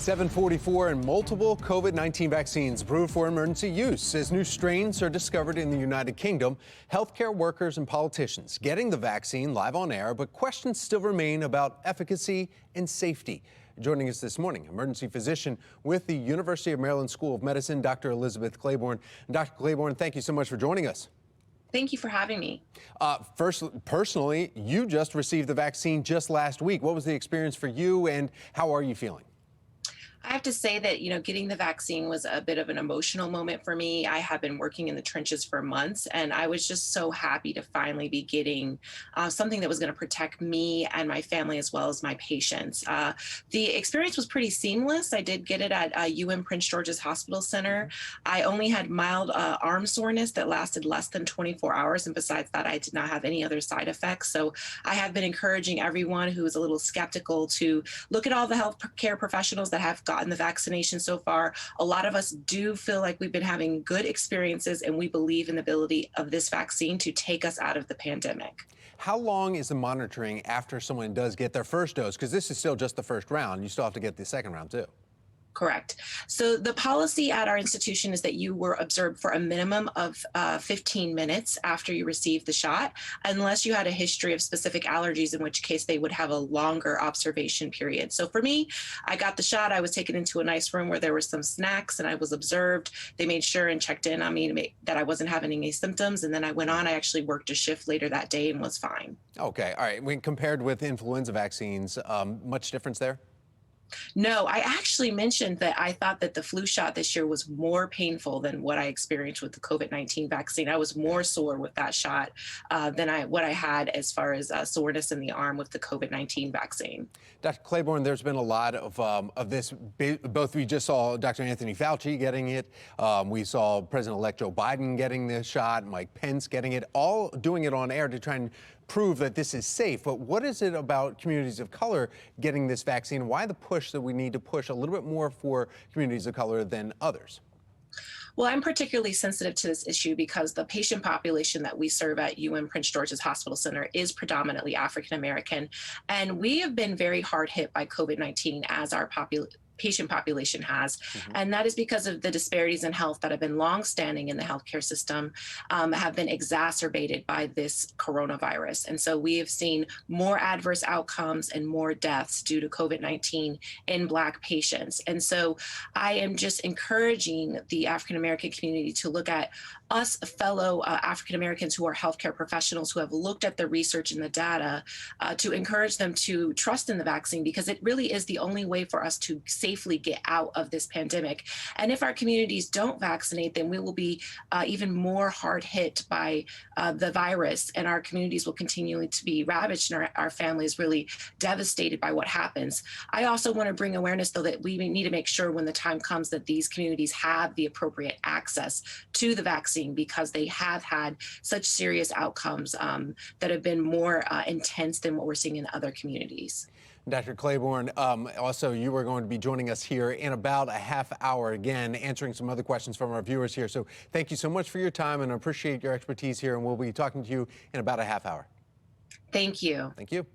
7:44 and multiple COVID-19 vaccines approved for emergency use. As new strains are discovered in the United Kingdom, healthcare workers and politicians getting the vaccine live on air, but questions still remain about efficacy and safety. Joining us this morning, emergency physician with the University of Maryland School of Medicine, Dr. Elizabeth Claiborne. Dr. Claiborne, thank you so much for joining us. Thank you for having me. First, personally, you just received the vaccine just last week. What was the experience for you and how are you feeling? I have to say that, getting the vaccine was a bit of an emotional moment for me. I have been working in the trenches for months, and I was just so happy to finally be getting something that was going to protect me and my family as well as my patients. The experience was pretty seamless. I did get it at Prince George's Hospital Center. I only had mild arm soreness that lasted less than 24 hours, and besides that, I did not have any other side effects. So I have been encouraging everyone who is a little skeptical to look at all the healthcare professionals that have gotten the vaccination so far. A lot of us do feel like we've been having good experiences, and we believe in the ability of this vaccine to take us out of the pandemic. How long is the monitoring after someone does get their first dose? Because this is still just the first round. You still have to get the second round, too. Correct. So the policy at our institution is that you were observed for a minimum of 15 minutes after you received the shot, unless you had a history of specific allergies, in which case they would have a longer observation period. So for me, I got the shot. I was taken into a nice room where there were some snacks, and I was observed. They made sure and checked in on me to make that I wasn't having any symptoms. And then I went on. I actually worked a shift later that day and was fine. Okay. All right. When compared with influenza vaccines, much difference there? No, I actually mentioned that I thought that the flu shot this year was more painful than what I experienced with the COVID-19 vaccine. I was more sore with that shot than what I had as far as soreness in the arm with the COVID-19 vaccine. Dr. Claiborne, there's been a lot of this. Both we just saw Dr. Anthony Fauci getting it. We saw President-elect Joe Biden getting the shot, Mike Pence getting it, all doing it on air to try and prove that this is safe. But what is it about communities of color getting this vaccine? Why the push that we need to push a little bit more for communities of color than others? Well, I'm particularly sensitive to this issue because the patient population that we serve at Prince George's Hospital Center is predominantly African American, and we have been very hard hit by COVID-19 as our patient population has. And that is because of the disparities in health that have been longstanding in the healthcare system, have been exacerbated by this coronavirus. And so we have seen more adverse outcomes and more deaths due to COVID-19 in Black patients. And so I am just encouraging the African American community to look at us fellow African Americans who are healthcare professionals who have looked at the research and the data to encourage them to trust in the vaccine, because it really is the only way for us to safely get out of this pandemic. And if our communities don't vaccinate, then we will be even more hard hit by the virus, and our communities will continue to be ravaged, and our families really devastated by what happens. I also want to bring awareness, though, that we need to make sure when the time comes that these communities have the appropriate access to the vaccine, because they have had such serious outcomes that have been more intense than what we're seeing in other communities. Dr. Claiborne, also you are going to be joining us here in about a half hour again, answering some other questions from our viewers here. So thank you so much for your time, and I appreciate your expertise here, and we'll be talking to you in about a half hour. Thank you. Thank you.